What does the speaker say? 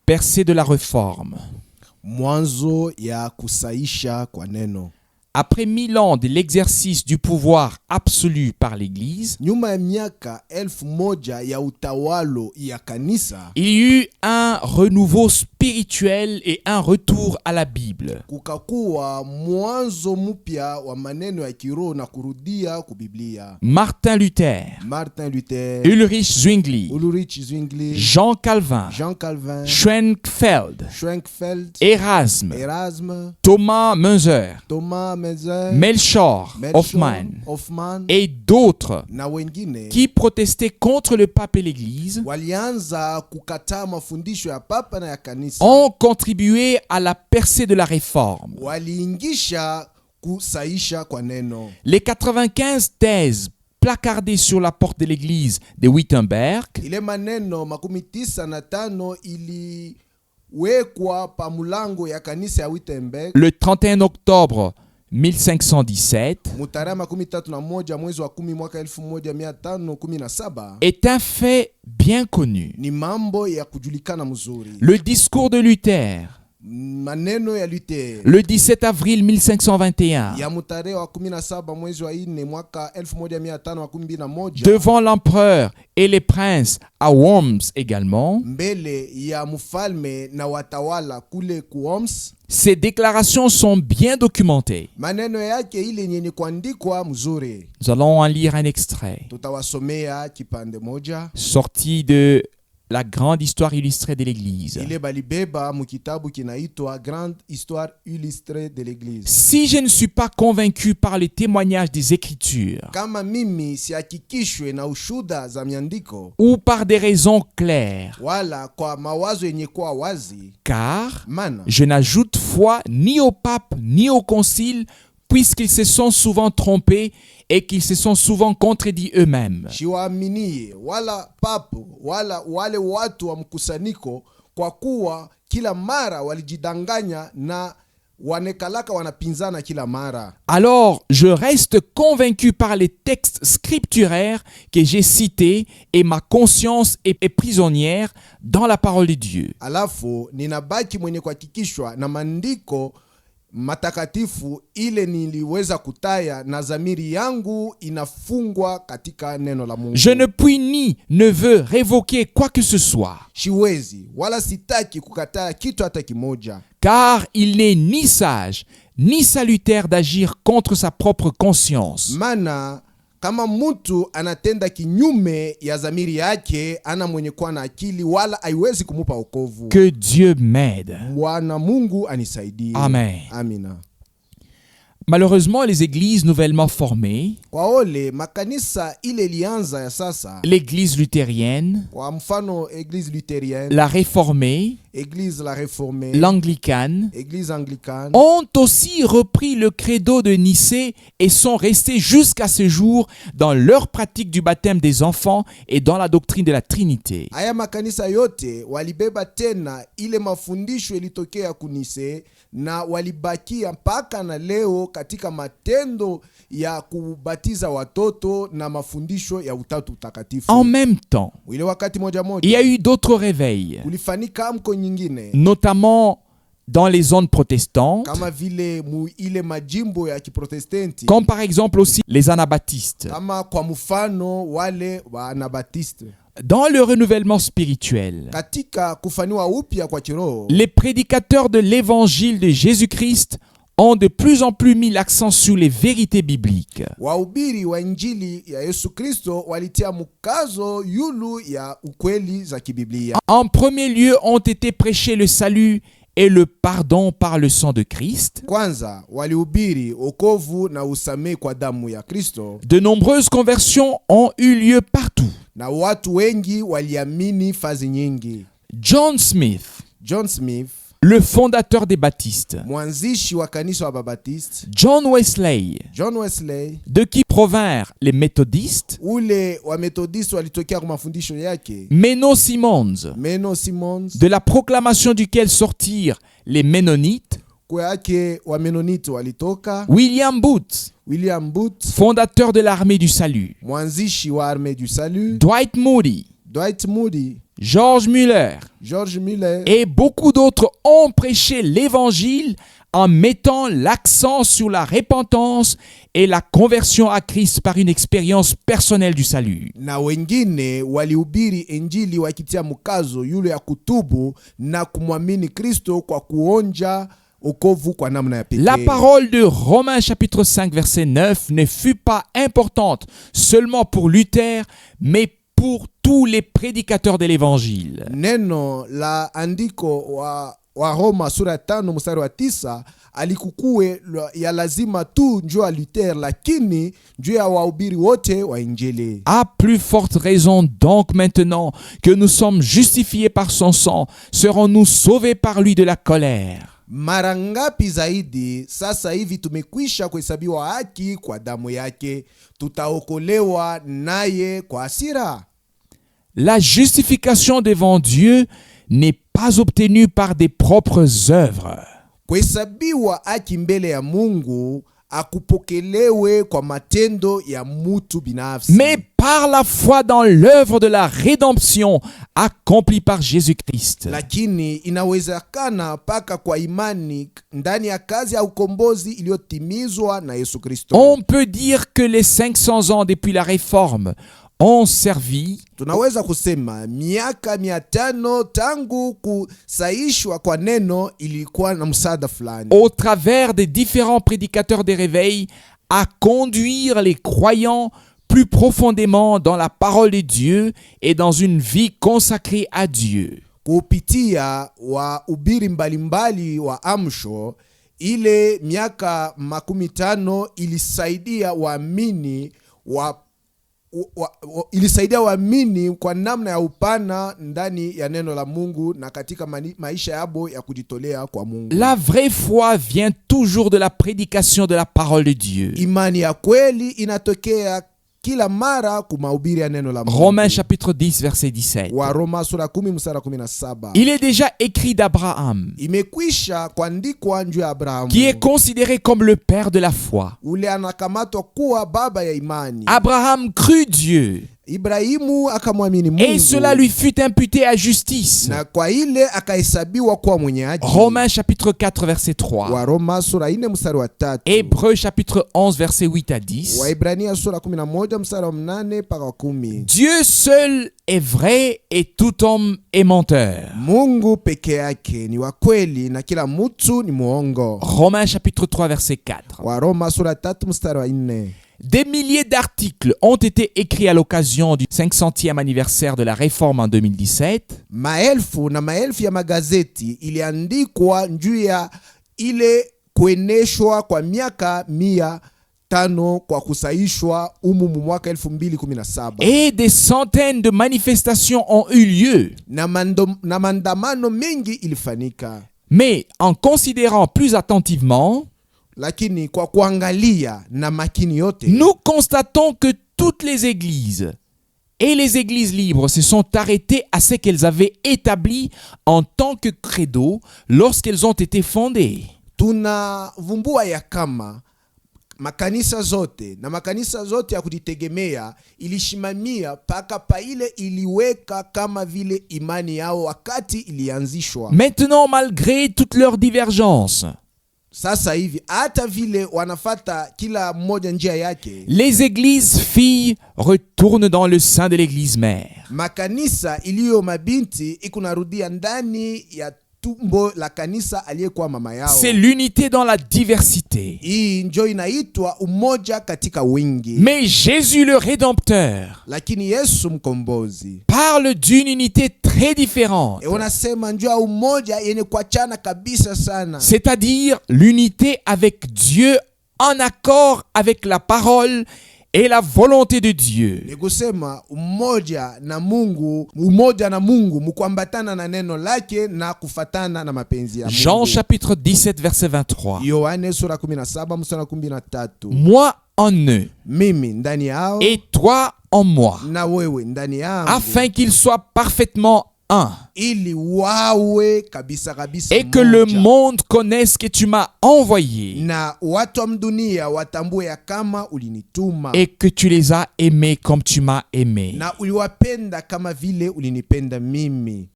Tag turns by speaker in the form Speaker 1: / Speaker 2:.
Speaker 1: percée de la réforme.
Speaker 2: Mwanzo ya kusaisha kwa neno.
Speaker 1: Après 1000 ans de l'exercice du pouvoir absolu par l'Église,
Speaker 2: Nyuma ya miaka 1000 ya utawalo ya kanisa,
Speaker 1: il y eut un renouveau spirituel et un retour à la Bible.
Speaker 2: kukakuwa mwanzo mpya wa maneno ya kiroho na kurudia kubiblia.
Speaker 1: Martin Luther,
Speaker 2: Martin Luther,
Speaker 1: Ulrich Zwingli,
Speaker 2: Ulrich Zwingli,
Speaker 1: Jean Calvin,
Speaker 2: Jean Calvin,
Speaker 1: Schwenkfeld,
Speaker 2: Schwenkfeld,
Speaker 1: Erasme,
Speaker 2: Erasme,
Speaker 1: Thomas Müntzer,
Speaker 2: Thomas Müntzer,
Speaker 1: Melchior Hoffman
Speaker 2: Hoffman
Speaker 1: et d'autres
Speaker 2: na wengine
Speaker 1: qui protestaient contre le pape et l'Église
Speaker 2: walianza kukataa mafundisho ya papa na ya kanisa,
Speaker 1: ont contribué à la percée de la réforme.
Speaker 2: waliingisha kusaisha kwa neno.
Speaker 1: Les 95 thèses placardées sur la porte de l'église de Wittenberg
Speaker 2: Ile maneno 95 iliwekwa pa mulango ya kanisa ya Wittenberg
Speaker 1: le 31 octobre 1517
Speaker 2: mutarehe 31 mwezi wa 10 mwaka 1517
Speaker 1: est un fait bien connu.
Speaker 2: ni mambo ya kujulikana mzuri.
Speaker 1: Le discours de Luther,
Speaker 2: Maneno ya Luther
Speaker 1: le 17 avril 1521,
Speaker 2: ya mutarehe wa 17 mwezi wa 4 mwaka 1521
Speaker 1: devant l'empereur et les princes à Worms également,
Speaker 2: mbele ya mfalme na watawala kule Worms.
Speaker 1: ces déclarations sont bien documentées.
Speaker 2: Maneno yake ile yenye kuandikwa mzuri.
Speaker 1: Nous allons en lire un extrait
Speaker 2: Tutawasomea kipande moja
Speaker 1: sorti de la grande histoire illustrée de l'Église.
Speaker 2: ile balibeba mu kitabu kinaitwa Grande Histoire Illustrée de l'Église.
Speaker 1: Si je ne suis pas convaincu par les témoignages des Écritures
Speaker 2: Kama mimi sihakikishwe na ushuda za miandiko
Speaker 1: ou par des raisons claires,
Speaker 2: wala kwa mawazo yenye kuwa wazi,
Speaker 1: car
Speaker 2: mana
Speaker 1: je n'ajoute foi ni au pape ni au concile, puisqu'ils se sont souvent trompés et qu'ils se sont souvent contredits eux-mêmes.
Speaker 2: shiwaaminie wala papo wala wale watu wa mkusanyiko, kwa kuwa kila mara walijidanganya na wanekalaka wanapinzana kila mara.
Speaker 1: Alors, je reste convaincu par les textes scripturaires que j'ai cités et ma conscience est prisonnière dans la parole de Dieu.
Speaker 2: Alafu ninabaki mwenye kuhakikishwa na maandiko matakatifu ile niliweza kutaya, na zamiri yangu inafungwa katika neno la Mungu.
Speaker 1: Je ne puis ni ne veux révoquer quoi que ce soit,
Speaker 2: Siwezi wala sitaki kukataa kitu hata kimoja,
Speaker 1: car il n'est ni sage ni salutaire d'agir contre sa propre conscience.
Speaker 2: maana kama mtu anatenda kinyume ya zamiri yake, ana mwenye kuwa na akili wala haiwezi kumupa wokovu.
Speaker 1: Que Dieu m'aide.
Speaker 2: Bwana Mungu anisaidie.
Speaker 1: Amen.
Speaker 2: Amina.
Speaker 1: Malheureusement, les églises nouvellement formées,
Speaker 2: Kwa ole makanisa ile ilianza ya sasa,
Speaker 1: l'église luthérienne,
Speaker 2: kwa mfano Église luthérienne,
Speaker 1: la réformée,
Speaker 2: Église la réformée,
Speaker 1: l'anglicane,
Speaker 2: Église anglicane,
Speaker 1: ont aussi repris le credo de Nicée et sont restés jusqu'à ce jour dans leur pratique du baptême des enfants et dans la doctrine de la Trinité.
Speaker 2: haya makanisa yote walibeba tena ile mafundisho ilitokea kunise na walibakia mpaka na leo katika matendo ya kubatiza watoto na mafundisho ya utatu utakatifu.
Speaker 1: En même temps,
Speaker 2: Ile wakati moja
Speaker 1: il
Speaker 2: moja
Speaker 1: y a eu d'autres réveils,
Speaker 2: kulifanyika amko nyingine,
Speaker 1: notamment dans les zones protestantes,
Speaker 2: kama vile ile majimbo ya kiprotestenti,
Speaker 1: comme par exemple aussi les anabaptistes.
Speaker 2: kama kwa mfano wale wa Anabatiste.
Speaker 1: Dans le renouvellement spirituel,
Speaker 2: Katika kufaniwa upya kwa kiroho,
Speaker 1: les prédicateurs de l'évangile de Jésus-Christ ont de plus en plus mis l'accent sur les vérités bibliques.
Speaker 2: wahubiri wa injili ya Yesu Kristo walitia mkazo yulu ya ukweli za kibiblia.
Speaker 1: En premier lieu ont été prêchés le salut et le pardon par le sang de Christ.
Speaker 2: Kwanza walihubiri wokovu na usamehe kwa damu ya Kristo,
Speaker 1: De nombreuses conversions ont eu lieu partout.
Speaker 2: na watu wengi waliamini fazi nyingi.
Speaker 1: John Smith,
Speaker 2: John Smith,
Speaker 1: le fondateur des baptistes,
Speaker 2: mwanzishi wa kanisa wa Baptiste,
Speaker 1: John Wesley,
Speaker 2: John Wesley,
Speaker 1: de qui provinrent les méthodistes,
Speaker 2: ule wa Methodist walitokea kwa mafundisho yake,
Speaker 1: Menno Simons,
Speaker 2: Menno Simons,
Speaker 1: de la proclamation duquel sortirent les Ménonites,
Speaker 2: kwa yake wa Menonite walitoka,
Speaker 1: William Booth,
Speaker 2: William Booth,
Speaker 1: fondateur de l'armée du salut,
Speaker 2: mwanzishi wa armée du salut,
Speaker 1: Dwight Moody,
Speaker 2: Dwight Moody,
Speaker 1: George Muller
Speaker 2: George Miller
Speaker 1: et beaucoup d'autres ont prêché l'évangile en mettant l'accent sur la repentance et la conversion à Christ par une expérience personnelle du salut.
Speaker 2: na wengine walihubiri injili wakitia mkazo yule ya kutubu na kumwamini Kristo kwa kuonja okovu kwa namna ya pekee.
Speaker 1: La parole de Romains chapitre 5 verset 9 ne fut pas importante seulement pour Luther, mais pour tous les prédicateurs de l'évangile.
Speaker 2: Neno la andiko wa Roma sura ya 5 mstari wa 9 alikukuwe ya lazima tu njoo ya Luther, lakini njoo ya wahubiri wote wa injili.
Speaker 1: À plus forte raison donc maintenant que nous sommes justifiés par son sang, serons-nous sauvés par lui de la colère.
Speaker 2: Mara ngapi zaidi sasa hivi tumekwisha kuhesabiwa haki kwa damu yake, tutaokolewa naye kwa hasira.
Speaker 1: La justification devant Dieu n'est pas obtenue par des propres œuvres,
Speaker 2: Kuhesabiwa haki mbele ya Mungu akupokelewe kwa matendo ya mutu binafsi,
Speaker 1: mais par la foi dans l'œuvre de la rédemption accomplie par Jésus-Christ.
Speaker 2: lakini inawezekana paka kwa imani ndani ya kazi ya ukombozi iliyotimizwa na Yesu Kristo.
Speaker 1: On peut dire que les 500 ans depuis la Réforme ont servi
Speaker 2: Tunaweza kusema miaka 500 tangu kusaishwa kwa neno ilikuwa na msaada fulani,
Speaker 1: au travers des différents prédicateurs des réveils à conduire les croyants plus profondément dans la parole de Dieu et dans une vie consacrée à Dieu.
Speaker 2: kupitia wahubiri mbalimbali wa amsho. Ile miaka 50 ilisaidia waamini ilisaidia waamini kwa namna ya upana ndani ya neno la Mungu na katika maisha yabo ya kujitolea kwa Mungu.
Speaker 1: La vraie foi vient toujours de la prédication de la parole de Dieu.
Speaker 2: Imani ya kweli inatokea kila mara kumahubiri ya neno la Mungu.
Speaker 1: Romains chapitre 10 verset 17.
Speaker 2: Wa Roma sura 10 mstari 17.
Speaker 1: Il est déjà écrit d'Abraham,
Speaker 2: Imekwisha kuandikwa njuu ya Abrahamu,
Speaker 1: qui est considéré comme le père de la foi.
Speaker 2: ule anakamatwa kuwa baba ya imani.
Speaker 1: Abraham crut Dieu
Speaker 2: Ibrahimu akamwamini Mungu,
Speaker 1: et cela lui fut imputé à justice.
Speaker 2: na kwa ile akahesabiwa kuwa mwenye haki.
Speaker 1: Romains chapitre 4 verset 3.
Speaker 2: Wa Roma sura 4 mstari wa 3.
Speaker 1: Hébreux chapitre 11 verset 8 à 10.
Speaker 2: Waibrania sura 11 mstari wa 8 mpaka 10.
Speaker 1: Dieu seul est vrai et tout homme est menteur.
Speaker 2: Mungu peke yake ni wa kweli na kila mtu ni muongo.
Speaker 1: Romains chapitre 3 verset 4.
Speaker 2: Wa Roma sura 3 mstari wa 4.
Speaker 1: Des milliers d'articles ont été écrits à l'occasion du 500e anniversaire de la Réforme en 2017.
Speaker 2: Maelfu na maelfu ya magazeti iliandikwa njuu ya ile kueneshwa kwa miaka 500 kwa kusaishwa mu mwaka 2017.
Speaker 1: Et des centaines de manifestations ont eu lieu.
Speaker 2: Na maandamano mengi ilifanyika.
Speaker 1: Mais en considérant plus attentivement,
Speaker 2: Lakini kwa kuangalia na makini yote,
Speaker 1: nous constatons que toutes les églises et les églises libres se sont arrêtées à ce qu'elles avaient établi en tant que credo lorsqu'elles ont été fondées.
Speaker 2: tunavumbua ya kama makanisa zote ya kujitegemea ilishimamia paka pa ile iliweka kama vile imani yao wakati ilianzishwa.
Speaker 1: Maintenant, malgré toutes leurs divergences,
Speaker 2: Sasa hivi hata vile wanafata kila mmoja njia yake,
Speaker 1: les églises filles retournent dans le sein de l'église mère.
Speaker 2: makanisa iliyo mabinti ikunarudia ndani ya tumbo la kanisa aliyekuwa mama yao.
Speaker 1: C'est l'unité dans la diversité.
Speaker 2: Hii njo inaitwa umoja katika wingi.
Speaker 1: Mais Jésus le Rédempteur
Speaker 2: Lakini Yesu mkombozi
Speaker 1: parle d'une unité très différente,
Speaker 2: unasema njo ya umoja yenye kuachana kabisa sana,
Speaker 1: c'est-à-dire l'unité avec Dieu en accord avec la parole et la volonté de Dieu.
Speaker 2: ni kusema umoja na Mungu mkuambatana na neno lake na kufatana na mapenzi ya Mungu.
Speaker 1: Jean chapitre 17 verset 23.
Speaker 2: Yohane sura 17 mstari 13.
Speaker 1: Moi en eux
Speaker 2: Mimi ndani yao
Speaker 1: et toi en moi,
Speaker 2: na wewe ndani yangu,
Speaker 1: afin qu'ils soient parfaitement un.
Speaker 2: ili wawe kabisa kabisa
Speaker 1: Et que le
Speaker 2: moja.
Speaker 1: monde connaisse que tu m'as envoyé.
Speaker 2: Na watu wa dunia watambue ya kama ulinituma.
Speaker 1: Et que tu les as aimés comme tu m'as aimé.
Speaker 2: Na uliwapenda kama vile ulinipenda mimi.